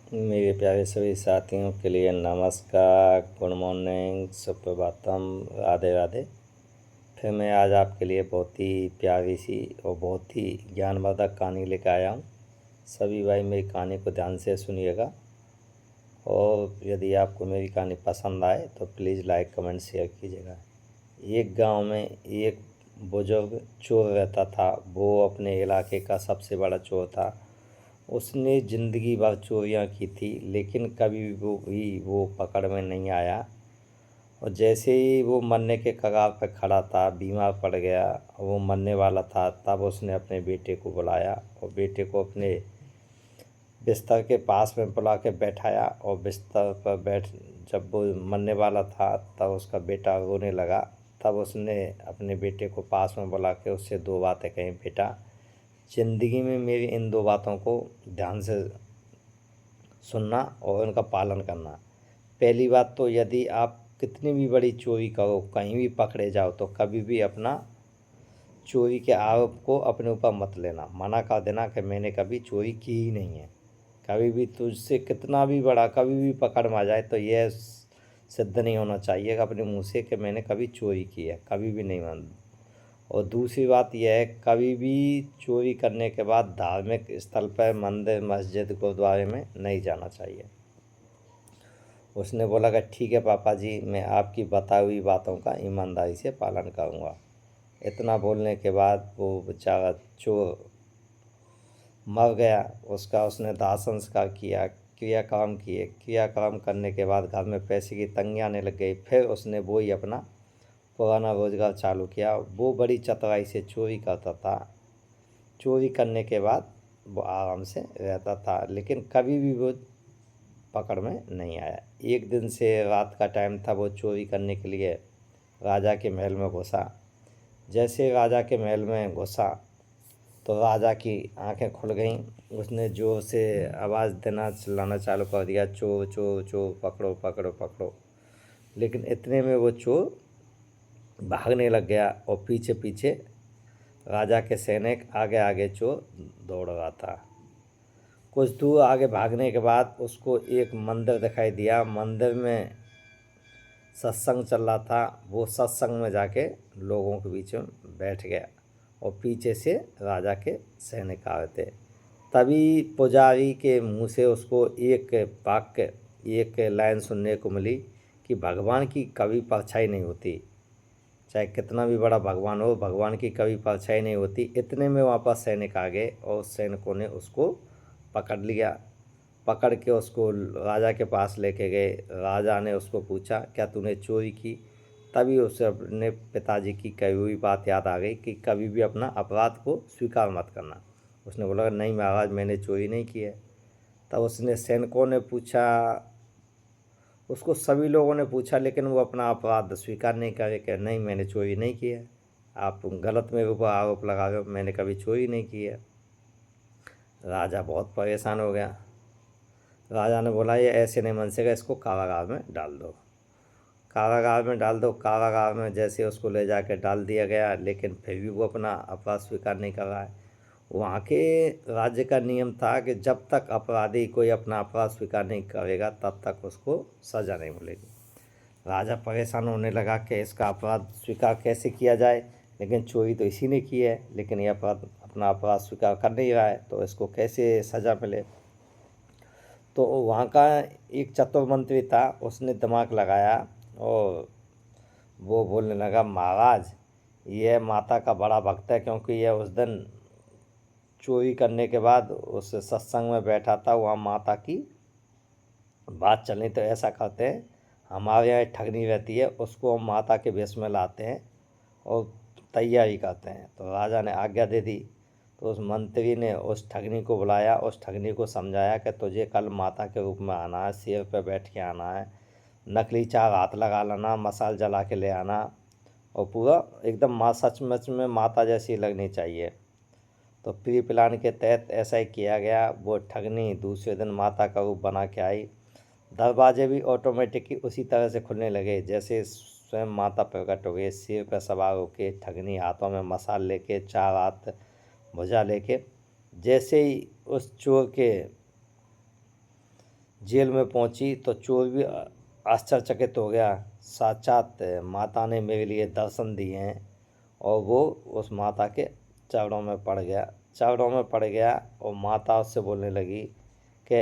मेरे प्यारे सभी साथियों के लिए नमस्कार, गुड मॉर्निंग, सुप्रभातम, राधे राधे। फिर मैं आज आपके लिए बहुत ही प्यारी सी और बहुत ही ज्ञानवर्धक कहानी लेकर आया हूँ। सभी भाई मेरी कहानी को ध्यान से सुनिएगा, और यदि आपको मेरी कहानी पसंद आए तो प्लीज़ लाइक कमेंट शेयर कीजिएगा। एक गांव में एक बुजुर्ग चोर रहता था। वो अपने इलाके का सबसे बड़ा चोर था। उसने ज़िंदगी भर चोरियां की थी, लेकिन कभी भी वो पकड़ में नहीं आया। और जैसे ही वो मरने के कगार पर खड़ा था, बीमार पड़ गया और वो मरने वाला था, तब उसने अपने बेटे को बुलाया और बेटे को अपने बिस्तर के पास में बुला के बैठाया। और बिस्तर पर बैठ जब वो मरने वाला था, तब उसका बेटा रोने लगा। तब उसने अपने बेटे को पास में बुला के उससे दो बातें कहीं, बेटा, ज़िंदगी में मेरी इन दो बातों को ध्यान से सुनना और उनका पालन करना। पहली बात तो, यदि आप कितनी भी बड़ी चोरी करो, कहीं भी पकड़े जाओ, तो कभी भी अपना चोरी के आरोप को अपने ऊपर मत लेना। मना कर देना कि मैंने कभी चोरी की ही नहीं है। कभी भी तुझसे कितना भी बड़ा कभी भी पकड़ में आ जाए तो यह सिद्ध नहीं होना चाहिए अपने मुंह से कि मैंने कभी चोरी की है, कभी भी नहीं मान। और दूसरी बात यह है, कभी भी चोरी करने के बाद धार्मिक स्थल पर, मंदिर, मस्जिद, गुरुद्वारे में नहीं जाना चाहिए। उसने बोला कि ठीक है पापा जी, मैं आपकी बताई हुई बातों का ईमानदारी से पालन करूँगा। इतना बोलने के बाद वो बेचारा चोर मर गया। उसका उसने दाह संस्कार किया, क्रियाक्रम किए। क्रियाक्रम करने के बाद घर में पैसे की तंगी आने लग गई। फिर उसने वो ही अपना पुराना रोज़गार चालू किया। वो बड़ी चतुराई से चोरी करता था। चोरी करने के बाद वो आराम से रहता था, लेकिन कभी भी वो पकड़ में नहीं आया। एक दिन से रात का टाइम था, वो चोरी करने के लिए राजा के महल में घुसा। जैसे राजा के महल में घुसा तो राजा की आंखें खुल गईं। उसने ज़ोर से आवाज़ देना, चिल्लाना चालू कर दिया, चोर चोर चोर, पकड़ो पकड़ो पकड़ो। लेकिन इतने में वो चोर भागने लग गया और पीछे पीछे राजा के सैनिक, आगे आगे चोर दौड़ रहा था। कुछ दूर आगे भागने के बाद उसको एक मंदिर दिखाई दिया। मंदिर में सत्संग चल रहा था। वो सत्संग में जाके लोगों के बीच में बैठ गया और पीछे से राजा के सैनिक आ रहे थे। तभी पुजारी के मुंह से उसको एक वाक्य, एक लाइन सुनने को मिली कि भगवान की कभी परछाई नहीं होती। चाहे कितना भी बड़ा भगवान हो, भगवान की कभी परछाई नहीं होती। इतने में वापस सैनिक आ गए और सैनिकों ने उसको पकड़ लिया। पकड़ के उसको राजा के पास लेके गए। राजा ने उसको पूछा, क्या तूने चोरी की? तभी उसे अपने पिताजी की कही हुई बात याद आ गई कि कभी भी अपना अपराध को स्वीकार मत करना। उसने बोला, नहीं महाराज, मैंने चोरी नहीं की है। तब उसने सैनिकों ने पूछा, उसको सभी लोगों ने पूछा, लेकिन वो अपना अपराध स्वीकार नहीं करे कि नहीं, मैंने चोरी नहीं की है। आप गलत मेरे ऊपर आरोप लगा रहे हो, मैंने कभी चोरी नहीं की है। राजा बहुत परेशान हो गया। राजा ने बोला, ये ऐसे नहीं मन से, इसको कारागार में डाल दो। कारागार में डाल दो। कारागार में जैसे उसको ले जाके डाल दिया गया, लेकिन फिर भी वो अपना अपराध स्वीकार नहीं कर रहा है। वहाँ के राज्य का नियम था कि जब तक अपराधी कोई अपना अपराध स्वीकार नहीं करेगा, तब तक उसको सज़ा नहीं मिलेगी। राजा परेशान होने लगा कि इसका अपराध स्वीकार कैसे किया जाए, लेकिन चोरी तो इसी ने की है, लेकिन यह अपना अपराध स्वीकार कर नहीं रहा है, तो इसको कैसे सज़ा मिले। तो वहाँ का एक चतुर मंत्री था, उसने दिमाग लगाया और वो बोलने लगा, महाराज, यह माता का बड़ा भक्त है, क्योंकि यह उस दिन चोरी करने के बाद उस सत्संग में बैठा था। वहाँ माता की बात चलनी, तो ऐसा करते हैं, हमारे यहाँ एक ठगनी रहती है, उसको हम माता के वेश में लाते हैं और तैयारी करते हैं। तो राजा ने आज्ञा दे दी। तो उस मंत्री ने उस ठगनी को बुलाया, उस ठगनी को समझाया कि तुझे कल माता के रूप में आना है, शेर पर बैठ के आना है, नकली चार हाथ लगा लाना, मसाल जला के ले आना, और पूरा एकदम माँ सचमुच में माता जैसी लगनी चाहिए। तो प्री प्लान के तहत ऐसा ही किया गया। वो ठगनी दूसरे दिन माता का रूप बना के आई। दरवाजे भी ऑटोमेटिकली उसी तरह से खुलने लगे जैसे स्वयं माता प्रकट हो गई। सिर पर सवार होके ठगनी, हाथों में मसाल लेके, चार हाथ भुजा लेके, जैसे ही उस चोर के जेल में पहुंची तो चोर भी आश्चर्यचकित हो गया। साक्षात माता ने मेरे लिए दर्शन दिए हैं। और वो उस माता के चरणों में पड़ गया और माता उससे बोलने लगी कि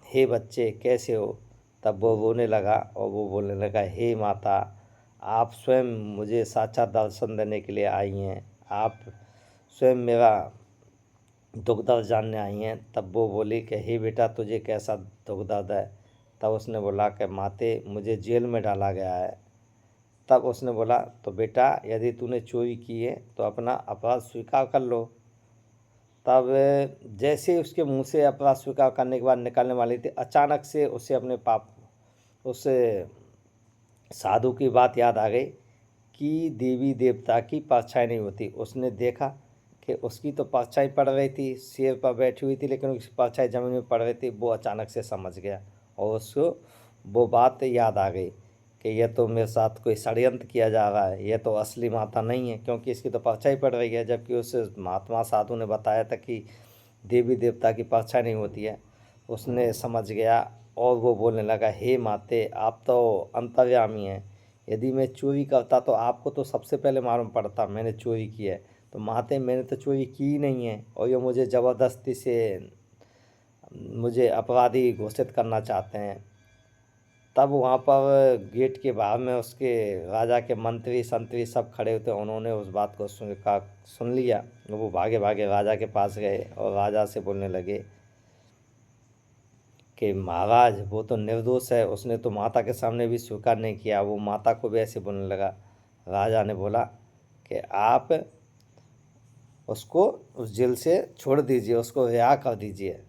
हे बच्चे कैसे हो। तब वो रोने लगा और वो बोलने लगा, हे माता, आप स्वयं मुझे साक्षात दर्शन देने के लिए आई हैं, आप स्वयं मेरा दुख दर्द जानने आई हैं। तब वो बोली कि हे बेटा, तुझे कैसा दुख दर्द है। तब उसने बोला कि माते, मुझे जेल में डाला गया है। तब उसने बोला, तो बेटा यदि तूने चोरी की है तो अपना अपराध स्वीकार कर लो। तब जैसे उसके मुंह से अपराध स्वीकार करने के बाद निकलने वाली थी, अचानक से उसे अपने उस साधु की बात याद आ गई कि देवी देवता की परछाई नहीं होती। उसने देखा कि उसकी तो परछाई पड़ रही थी, शेर पर बैठी हुई थी, लेकिन उसकी परछाई ज़मीन में पड़ रही थी। वो अचानक से समझ गया और उसको वो बात याद आ गई कि यह तो मेरे साथ कोई षड्यंत्र किया जा रहा है, यह तो असली माता नहीं है, क्योंकि इसकी तो परछाई पड़ रही है। जबकि उस महात्मा साधु ने बताया था कि देवी देवता की परछाई नहीं होती है। उसने समझ गया और वो बोलने लगा, हे माते, आप तो अंतर्यामी हैं। यदि मैं चोरी करता तो आपको तो सबसे पहले मालूम पड़ता मैंने चोरी की है। तो माते, मैंने तो चोरी की ही नहीं है और ये मुझे ज़बरदस्ती से मुझे अपराधी घोषित करना चाहते हैं। तब वहाँ पर गेट के बाहर में उसके राजा के मंत्री संतरी सब खड़े होते, उन्होंने उस बात को सुन लिया। वो भागे भागे राजा के पास गए और राजा से बोलने लगे कि महाराज, वो तो निर्दोष है, उसने तो माता के सामने भी स्वीकार नहीं किया। वो माता को भी ऐसे बोलने लगा। राजा ने बोला कि आप उसको उस जेल से छोड़ दीजिए, उसको रिहा कर दीजिए।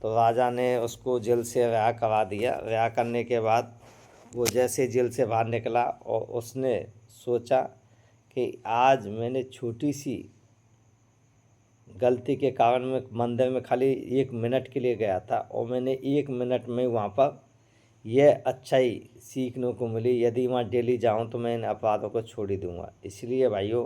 तो राजा ने उसको जेल से रिहा करा दिया। रिहा करने के बाद वो जैसे जेल से बाहर निकला और उसने सोचा कि आज मैंने छोटी सी गलती के कारण मैं मंदिर में खाली 1 मिनट के लिए गया था और मैंने 1 मिनट में वहाँ पर यह अच्छाई सीखने को मिली। यदि वहाँ डेली जाऊँ तो मैं इन अपराधों को छोड़ ही दूँगा। इसलिए भाइयों,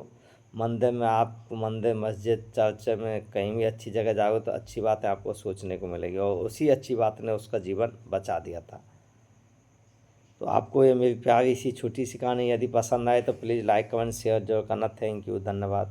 मंदिर में आप मंदिर मस्जिद चर्च में कहीं भी अच्छी जगह जाओगे तो अच्छी बातें आपको सोचने को मिलेगी। और उसी अच्छी बात ने उसका जीवन बचा दिया था। तो आपको ये मेरी प्यारी सी छोटी सी कहानी यदि पसंद आए तो प्लीज़ लाइक कमेंट शेयर जरूर करना। थैंक यू, धन्यवाद।